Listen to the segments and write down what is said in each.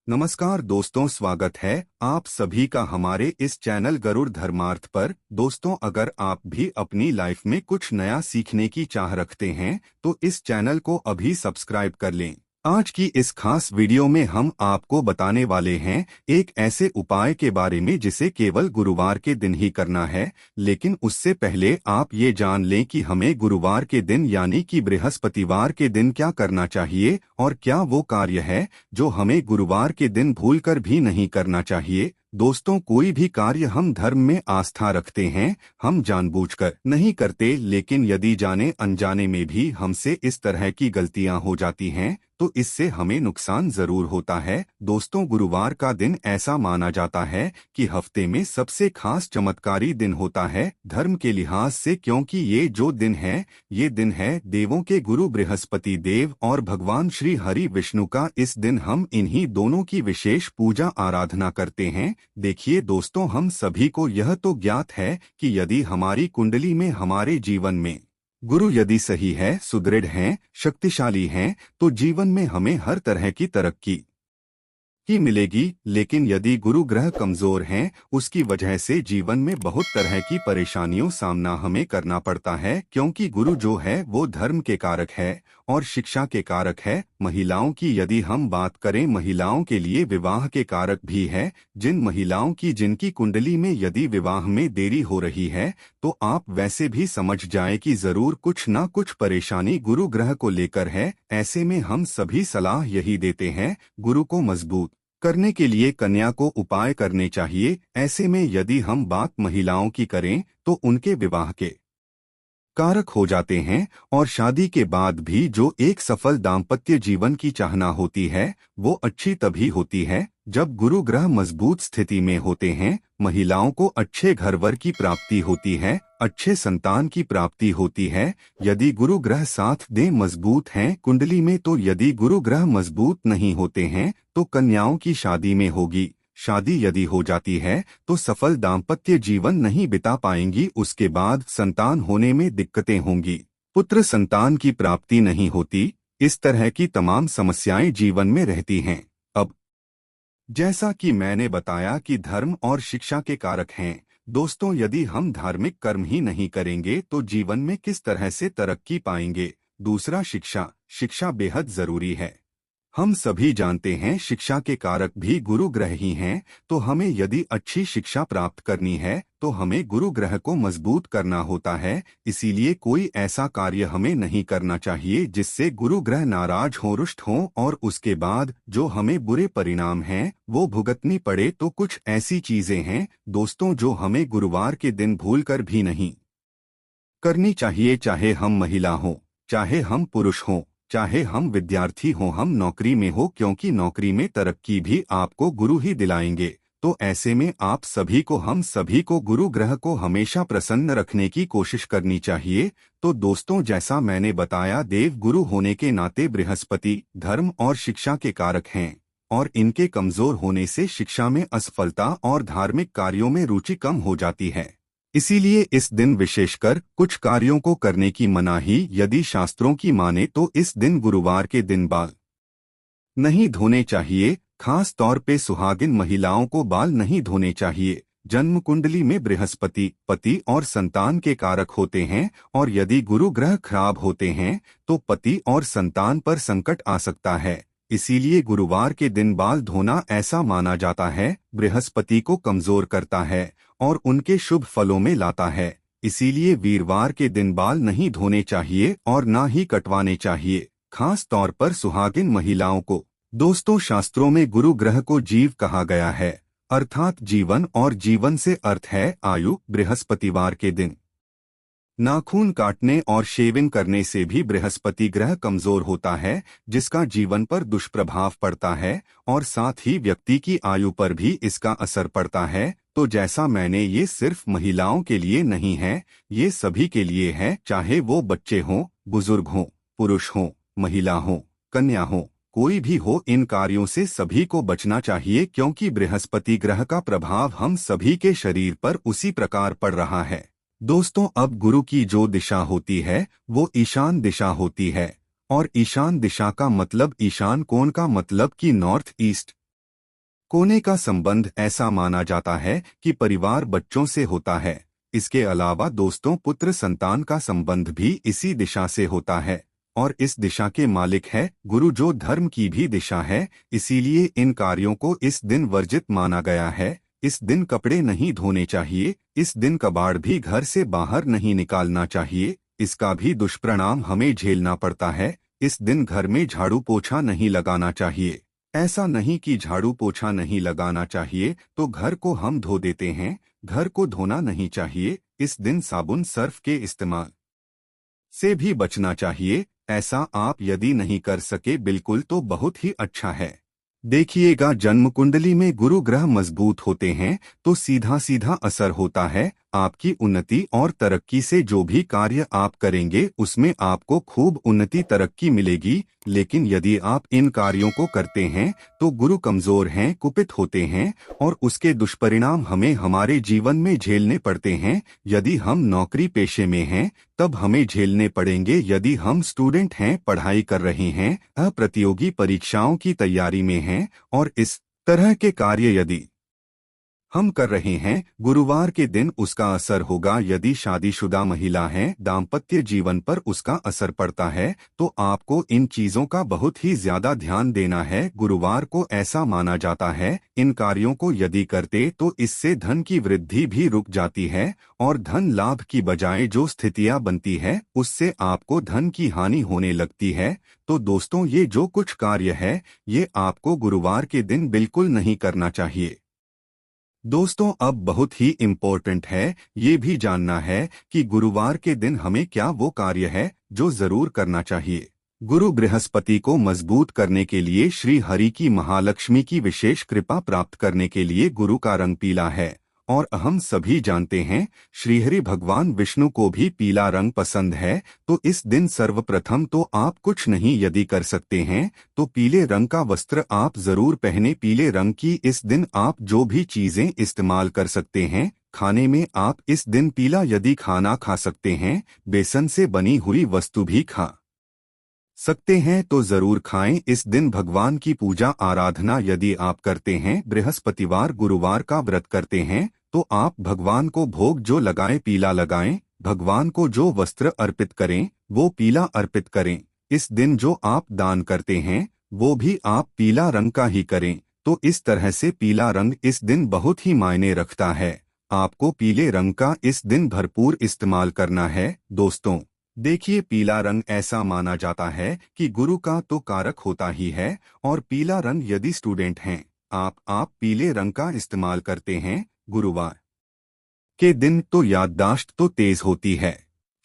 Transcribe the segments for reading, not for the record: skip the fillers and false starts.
नमस्कार दोस्तों, स्वागत है आप सभी का हमारे इस चैनल गरुड़ धर्मार्थ पर। दोस्तों, अगर आप भी अपनी लाइफ में कुछ नया सीखने की चाह रखते हैं तो इस चैनल को अभी सब्सक्राइब कर लें। आज की इस खास वीडियो में हम आपको बताने वाले हैं एक ऐसे उपाय के बारे में जिसे केवल गुरुवार के दिन ही करना है। लेकिन उससे पहले आप ये जान लें कि हमें गुरुवार के दिन यानी कि बृहस्पतिवार के दिन क्या करना चाहिए और क्या वो कार्य है जो हमें गुरुवार के दिन भूलकर भी नहीं करना चाहिए। दोस्तों, कोई भी कार्य हम धर्म में आस्था रखते हैं, हम जानबूझकर नहीं करते, लेकिन यदि जाने अनजाने में भी हमसे इस तरह की गलतियां हो जाती हैं तो इससे हमें नुकसान जरूर होता है। दोस्तों, गुरुवार का दिन ऐसा माना जाता है कि हफ्ते में सबसे खास चमत्कारी दिन होता है धर्म के लिहाज से, क्योंकि ये दिन है देवों के गुरु बृहस्पति देव और भगवान श्री हरि विष्णु का। इस दिन हम इन्हीं दोनों की विशेष पूजा आराधना करते हैं। देखिए दोस्तों, हम सभी को यह तो ज्ञात है कि यदि हमारी कुंडली में हमारे जीवन में गुरु यदि सही है, सुदृढ़ हैं, शक्तिशाली हैं, तो जीवन में हमें हर तरह की तरक्की ही मिलेगी। लेकिन यदि गुरु ग्रह कमजोर हैं, उसकी वजह से जीवन में बहुत तरह की परेशानियों सामना हमें करना पड़ता है, क्योंकि गुरु जो है वो धर्म के कारक है और शिक्षा के कारक है। महिलाओं की यदि हम बात करें, महिलाओं के लिए विवाह के कारक भी है। जिन महिलाओं की जिनकी कुंडली में यदि विवाह में देरी हो रही है तो आप वैसे भी समझ जाए कि जरूर कुछ ना कुछ परेशानी गुरु ग्रह को लेकर है। ऐसे में हम सभी सलाह यही देते हैं, गुरु को मजबूत करने के लिए कन्या को उपाय करने चाहिए। ऐसे में यदि हम बात महिलाओं की करें तो उनके विवाह के कारक हो जाते हैं और शादी के बाद भी जो एक सफल दाम्पत्य जीवन की चाहना होती है वो अच्छी तभी होती है जब गुरु ग्रह मजबूत स्थिति में होते हैं। महिलाओं को अच्छे घरवर की प्राप्ति होती है, अच्छे संतान की प्राप्ति होती है यदि गुरु ग्रह साथ दे मजबूत हैं कुंडली में। तो यदि गुरु ग्रह मजबूत नहीं होते हैं तो कन्याओं की शादी में होगी। शादी यदि हो जाती है तो सफल दाम्पत्य जीवन नहीं बिता पाएंगी। उसके बाद संतान होने में दिक्कतें होंगी, पुत्र संतान की प्राप्ति नहीं होती। इस तरह की तमाम समस्याएं जीवन में रहती हैं। अब जैसा कि मैंने बताया कि धर्म और शिक्षा के कारक हैं, दोस्तों यदि हम धार्मिक कर्म ही नहीं करेंगे तो जीवन में किस तरह से तरक्की पाएंगे। दूसरा, शिक्षा बेहद जरूरी है। हम सभी जानते हैं शिक्षा के कारक भी गुरु ग्रह ही हैं, तो हमें यदि अच्छी शिक्षा प्राप्त करनी है तो हमें गुरु ग्रह को मजबूत करना होता है। इसीलिए कोई ऐसा कार्य हमें नहीं करना चाहिए जिससे गुरु ग्रह नाराज हो, रुष्ट हो और उसके बाद जो हमें बुरे परिणाम हैं वो भुगतनी पड़े। तो कुछ ऐसी चीजें हैं दोस्तों जो हमें गुरुवार के दिन भूलकर भी नहीं करनी चाहिए, चाहे हम महिला हों, चाहे हम पुरुष हों, चाहे हम विद्यार्थी हों, हम नौकरी में हो, क्योंकि नौकरी में तरक्की भी आपको गुरु ही दिलाएंगे। तो ऐसे में हम सभी को गुरु ग्रह को हमेशा प्रसन्न रखने की कोशिश करनी चाहिए। तो दोस्तों, जैसा मैंने बताया, देव गुरु होने के नाते बृहस्पति धर्म और शिक्षा के कारक हैं और इनके कमजोर होने से शिक्षा में असफलता और धार्मिक कार्यों में रुचि कम हो जाती है। इसीलिए इस दिन विशेषकर कुछ कार्यों को करने की मनाही यदि शास्त्रों की माने तो इस दिन गुरुवार के दिन बाल नहीं धोने चाहिए। खास तौर पे सुहागिन महिलाओं को बाल नहीं धोने चाहिए। जन्म कुंडली में बृहस्पति पति और संतान के कारक होते हैं और यदि गुरु ग्रह खराब होते हैं तो पति और संतान पर संकट आ सकता है। इसीलिए गुरुवार के दिन बाल धोना ऐसा माना जाता है बृहस्पति को कमजोर करता है और उनके शुभ फलों में लाता है। इसीलिए वीरवार के दिन बाल नहीं धोने चाहिए और ना ही कटवाने चाहिए, खास तौर पर सुहागिन महिलाओं को। दोस्तों, शास्त्रों में गुरु ग्रह को जीव कहा गया है, अर्थात जीवन, और जीवन से अर्थ है आयु। बृहस्पतिवार के दिन नाखून काटने और शेविंग करने से भी बृहस्पति ग्रह कमजोर होता है, जिसका जीवन पर दुष्प्रभाव पड़ता है और साथ ही व्यक्ति की आयु पर भी इसका असर पड़ता है। तो जैसा मैंने, ये सिर्फ महिलाओं के लिए नहीं है, ये सभी के लिए है, चाहे वो बच्चे हों, बुजुर्ग हों, पुरुष हों, महिला हों, कन्या हों, कोई भी हो, इन कार्यों से सभी को बचना चाहिए, क्योंकि बृहस्पति ग्रह का प्रभाव हम सभी के शरीर पर उसी प्रकार पड़ रहा है। दोस्तों, अब गुरु की जो दिशा होती है वो ईशान दिशा होती है और ईशान दिशा का मतलब, ईशान कोण का मतलब कि नॉर्थ ईस्ट। कोने का संबंध ऐसा माना जाता है कि परिवार बच्चों से होता है। इसके अलावा दोस्तों पुत्र संतान का संबंध भी इसी दिशा से होता है और इस दिशा के मालिक है गुरु, जो धर्म की भी दिशा है। इसीलिए इन कार्यों को इस दिन वर्जित माना गया है। इस दिन कपड़े नहीं धोने चाहिए, इस दिन कबाड़ भी घर से बाहर नहीं निकालना चाहिए। इसका भी दुष्परिणाम हमें झेलना पड़ता है। इस दिन घर में झाड़ू पोछा नहीं लगाना चाहिए। ऐसा नहीं कि झाड़ू पोछा नहीं लगाना चाहिए तो घर को हम धो देते हैं, घर को धोना नहीं चाहिए। इस दिन साबुन सर्फ के इस्तेमाल से भी बचना चाहिए। ऐसा आप यदि नहीं कर सके बिल्कुल तो बहुत ही अच्छा है। देखिएगा, जन्म कुंडली में गुरु ग्रह मजबूत होते हैं तो सीधा सीधा असर होता है आपकी उन्नति और तरक्की से। जो भी कार्य आप करेंगे उसमें आपको खूब उन्नति तरक्की मिलेगी। लेकिन यदि आप इन कार्यों को करते हैं तो गुरु कमजोर हैं, कुपित होते हैं और उसके दुष्परिणाम हमें हमारे जीवन में झेलने पड़ते हैं। यदि हम नौकरी पेशे में हैं तब हमें झेलने पड़ेंगे। यदि हम स्टूडेंट हैं, पढ़ाई कर रहे हैं, प्रतियोगी परीक्षाओं की तैयारी में हैं और इस तरह के कार्य यदि हम कर रहे हैं, गुरुवार के दिन उसका असर होगा। यदि शादीशुदा महिला है, दाम्पत्य जीवन पर उसका असर पड़ता है तो आपको इन चीजों का बहुत ही ज्यादा ध्यान देना है। गुरुवार को ऐसा माना जाता है इन कार्यों को यदि करते तो इससे धन की वृद्धि भी रुक जाती है और धन लाभ की बजाय जो स्थितियां बनती है उससे आपको धन की हानि होने लगती है। तो दोस्तों, ये जो कुछ कार्य है ये आपको गुरुवार के दिन बिल्कुल नहीं करना चाहिए। दोस्तों, अब बहुत ही इम्पोर्टेंट है ये भी जानना है कि गुरुवार के दिन हमें क्या वो कार्य है जो जरूर करना चाहिए। गुरु बृहस्पति को मजबूत करने के लिए, श्री हरि की महालक्ष्मी की विशेष कृपा प्राप्त करने के लिए गुरु का रंग पीला है और हम सभी जानते हैं श्रीहरि भगवान विष्णु को भी पीला रंग पसंद है। तो इस दिन सर्वप्रथम तो आप कुछ नहीं यदि कर सकते हैं तो पीले रंग का वस्त्र आप जरूर पहने। पीले रंग की इस दिन आप जो भी चीजें इस्तेमाल कर सकते हैं खाने में, आप इस दिन पीला यदि खाना खा सकते हैं, बेसन से बनी हुई वस्तु भी खा सकते हैं तो जरूर खाएं। इस दिन भगवान की पूजा आराधना यदि आप करते हैं, बृहस्पतिवार गुरुवार का व्रत करते हैं तो आप भगवान को भोग जो लगाएं पीला लगाएं। भगवान को जो वस्त्र अर्पित करें वो पीला अर्पित करें। इस दिन जो आप दान करते हैं वो भी आप पीला रंग का ही करें। तो इस तरह से पीला रंग इस दिन बहुत ही मायने रखता है। आपको पीले रंग का इस दिन भरपूर इस्तेमाल करना है। दोस्तों देखिए, पीला रंग ऐसा माना जाता है कि गुरु का तो कारक होता ही है और पीला रंग यदि स्टूडेंट हैं आप पीले रंग का इस्तेमाल करते हैं गुरुवार के दिन तो याददाश्त तो तेज होती है,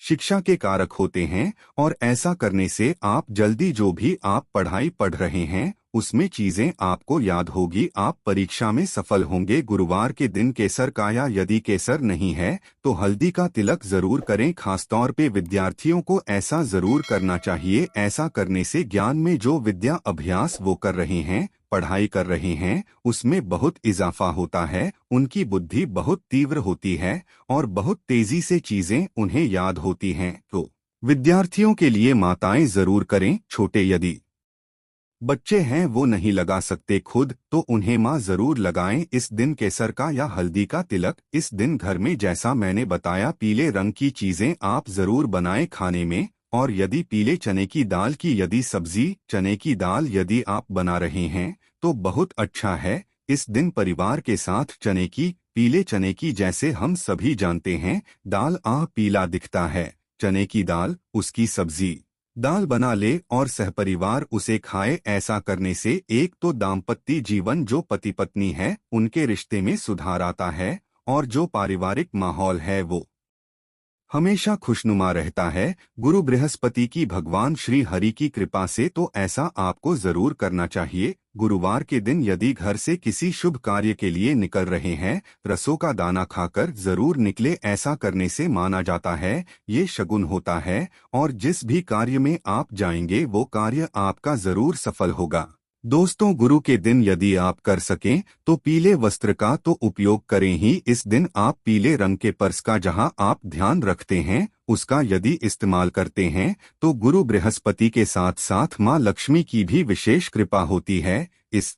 शिक्षा के कारक होते हैं और ऐसा करने से आप जल्दी जो भी आप पढ़ाई पढ़ रहे हैं उसमें चीजें आपको याद होगी, आप परीक्षा में सफल होंगे। गुरुवार के दिन केसर का या यदि केसर नहीं है तो हल्दी का तिलक जरूर करें। खासतौर पे विद्यार्थियों को ऐसा जरूर करना चाहिए। ऐसा करने से ज्ञान में जो विद्या अभ्यास वो कर रहे हैं, पढ़ाई कर रहे हैं, उसमें बहुत इजाफा होता है। उनकी बुद्धि बहुत तीव्र होती है और बहुत तेजी से चीजें उन्हें याद होती हैं। तो विद्यार्थियों के लिए माताएं जरूर करें। छोटे यदि बच्चे हैं वो नहीं लगा सकते खुद तो उन्हें माँ जरूर लगाएं इस दिन केसर का या हल्दी का तिलक। इस दिन घर में जैसा मैंने बताया पीले रंग की चीजें आप जरूर बनाएं खाने में। और यदि पीले चने की दाल की यदि सब्जी, चने की दाल यदि आप बना रहे हैं तो बहुत अच्छा है। इस दिन परिवार के साथ चने की, पीले चने की, जैसे हम सभी जानते हैं दाल पीला दिखता है, चने की दाल, उसकी सब्जी दाल बना ले और सहपरिवार उसे खाए। ऐसा करने से एक तो दाम्पत्य जीवन जो पति पत्नी है उनके रिश्ते में सुधार आता है और जो पारिवारिक माहौल है वो हमेशा खुशनुमा रहता है। गुरु बृहस्पति की भगवान श्री हरि की कृपा से तो ऐसा आपको जरूर करना चाहिए। गुरुवार के दिन यदि घर से किसी शुभ कार्य के लिए निकल रहे हैं, रसों का दाना खाकर जरूर निकले। ऐसा करने से माना जाता है ये शगुन होता है और जिस भी कार्य में आप जाएंगे वो कार्य आपका जरूर सफल होगा। दोस्तों, गुरु के दिन यदि आप कर सकें तो पीले वस्त्र का तो उपयोग करें ही। इस दिन आप पीले रंग के पर्स का जहां आप ध्यान रखते हैं उसका यदि इस्तेमाल करते हैं तो गुरु बृहस्पति के साथ साथ मां लक्ष्मी की भी विशेष कृपा होती है। इस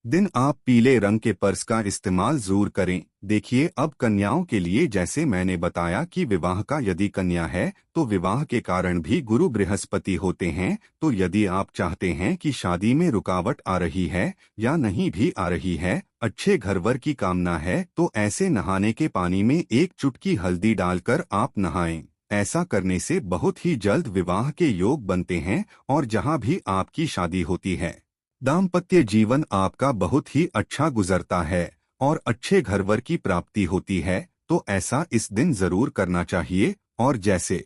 दिन आप पीले रंग के पर्स का इस्तेमाल जरूर करें। देखिए, अब कन्याओं के लिए जैसे मैंने बताया कि विवाह का यदि कन्या है तो विवाह के कारण भी गुरु बृहस्पति होते हैं। तो यदि आप चाहते हैं कि शादी में रुकावट आ रही है या नहीं भी आ रही है, अच्छे घरवर की कामना है, तो ऐसे नहाने के पानी में एक चुटकी हल्दी डालकर आप नहाएं। ऐसा करने से बहुत ही जल्द विवाह के योग बनते हैं और जहां भी आपकी शादी होती है, दाम्पत्य जीवन आपका बहुत ही अच्छा गुजरता है और अच्छे घरवर की प्राप्ति होती है। तो ऐसा इस दिन जरूर करना चाहिए। और जैसे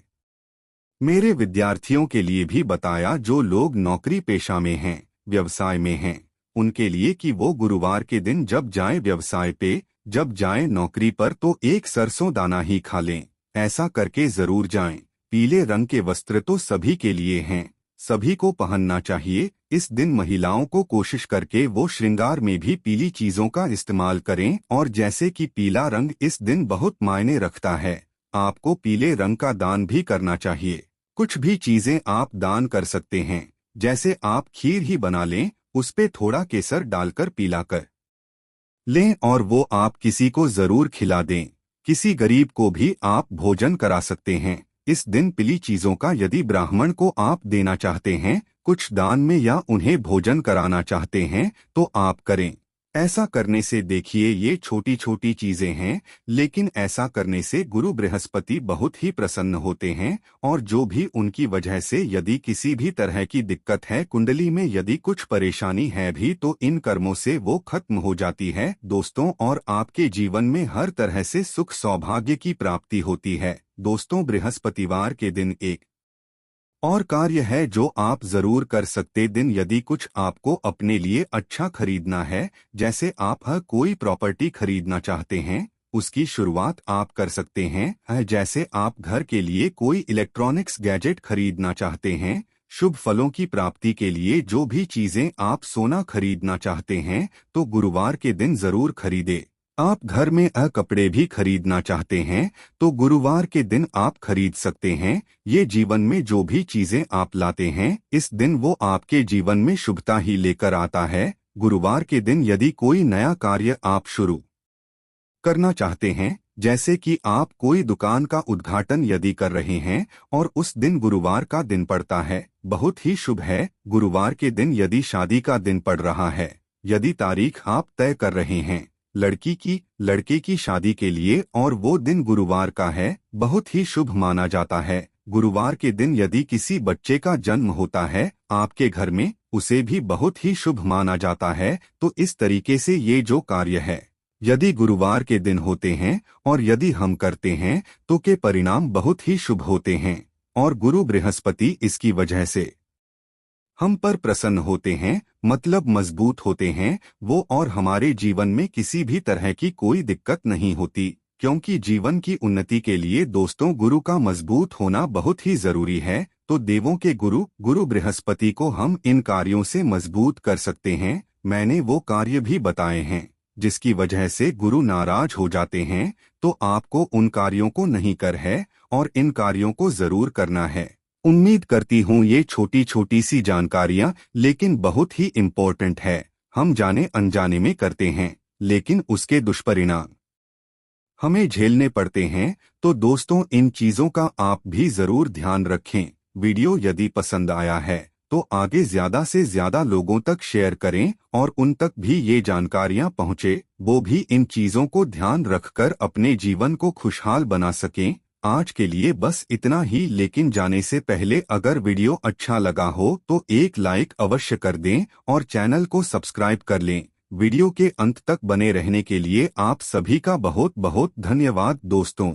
मेरे विद्यार्थियों के लिए भी बताया, जो लोग नौकरी पेशा में हैं, व्यवसाय में हैं, उनके लिए कि वो गुरुवार के दिन जब जाएं व्यवसाय पे, जब जाएं नौकरी पर, तो एक सरसों दाना ही खा लें। ऐसा करके जरूर जाएं। पीले रंग के वस्त्र तो सभी के लिए हैं, सभी को पहनना चाहिए। इस दिन महिलाओं को कोशिश करके वो श्रृंगार में भी पीली चीजों का इस्तेमाल करें। और जैसे कि पीला रंग इस दिन बहुत मायने रखता है, आपको पीले रंग का दान भी करना चाहिए। कुछ भी चीजें आप दान कर सकते हैं, जैसे आप खीर ही बना लें, उस पे थोड़ा केसर डालकर पीला कर लें और वो आप किसी को जरूर खिला दें। किसी गरीब को भी आप भोजन करा सकते हैं। इस दिन पीली चीजों का यदि ब्राह्मण को आप देना चाहते हैं, कुछ दान में, या उन्हें भोजन कराना चाहते हैं, तो आप करें। ऐसा करने से देखिए, ये छोटी छोटी चीजें हैं, लेकिन ऐसा करने से गुरु बृहस्पति बहुत ही प्रसन्न होते हैं। और जो भी उनकी वजह से यदि किसी भी तरह की दिक्कत है, कुंडली में यदि कुछ परेशानी है भी, तो इन कर्मों से वो खत्म हो जाती है दोस्तों। और आपके जीवन में हर तरह से सुख सौभाग्य की प्राप्ति होती है दोस्तों। बृहस्पतिवार के दिन एक और कार्य है जो आप जरूर कर सकते दिन, यदि कुछ आपको अपने लिए अच्छा खरीदना है, जैसे आप कोई प्रॉपर्टी खरीदना चाहते हैं, उसकी शुरुआत आप कर सकते हैं। जैसे आप घर के लिए कोई इलेक्ट्रॉनिक्स गैजेट खरीदना चाहते हैं, शुभ फलों की प्राप्ति के लिए जो भी चीजें आप सोना खरीदना चाहते हैं, तो गुरुवार के दिन जरूर खरीदे। आप घर में कपड़े भी खरीदना चाहते हैं, तो गुरुवार के दिन आप खरीद सकते हैं। ये जीवन में जो भी चीजें आप लाते हैं, इस दिन वो आपके जीवन में शुभता ही लेकर आता है। गुरुवार के दिन यदि कोई नया कार्य आप शुरू करना चाहते हैं, जैसे कि आप कोई दुकान का उद्घाटन यदि कर रहे हैं और उस दिन गुरुवार का दिन पड़ता है, बहुत ही शुभ है। गुरुवार के दिन यदि शादी का दिन पड़ रहा है, यदि तारीख आप तय कर रहे हैं लड़की की लड़के की शादी के लिए, और वो दिन गुरुवार का है, बहुत ही शुभ माना जाता है। गुरुवार के दिन यदि किसी बच्चे का जन्म होता है आपके घर में, उसे भी बहुत ही शुभ माना जाता है। तो इस तरीके से ये जो कार्य है, यदि गुरुवार के दिन होते हैं और यदि हम करते हैं, तो के परिणाम बहुत ही शुभ होते हैं। और गुरु बृहस्पति इसकी वजह से हम पर प्रसन्न होते हैं, मतलब मजबूत होते हैं वो, और हमारे जीवन में किसी भी तरह की कोई दिक्कत नहीं होती। क्योंकि जीवन की उन्नति के लिए दोस्तों गुरु का मजबूत होना बहुत ही जरूरी है। तो देवों के गुरु गुरु बृहस्पति को हम इन कार्यों से मजबूत कर सकते हैं। मैंने वो कार्य भी बताए हैं जिसकी वजह से गुरु नाराज हो जाते हैं, तो आपको उन कार्यों को नहीं कर है और इन कार्यों को जरूर करना है। उम्मीद करती हूँ ये छोटी छोटी सी जानकारियाँ लेकिन बहुत ही इम्पोर्टेंट है। हम जाने अनजाने में करते हैं, लेकिन उसके दुष्परिणाम हमें झेलने पड़ते हैं। तो दोस्तों, इन चीजों का आप भी जरूर ध्यान रखें। वीडियो यदि पसंद आया है तो आगे ज्यादा से ज्यादा लोगों तक शेयर करें और उन तक भी ये जानकारियां पहुंचे, वो भी इन चीजों को ध्यान रखकर अपने जीवन को खुशहाल बना सकें। आज के लिए बस इतना ही, लेकिन जाने से पहले अगर वीडियो अच्छा लगा हो तो एक लाइक अवश्य कर दें और चैनल को सब्सक्राइब कर लें। वीडियो के अंत तक बने रहने के लिए आप सभी का बहुत बहुत धन्यवाद दोस्तों।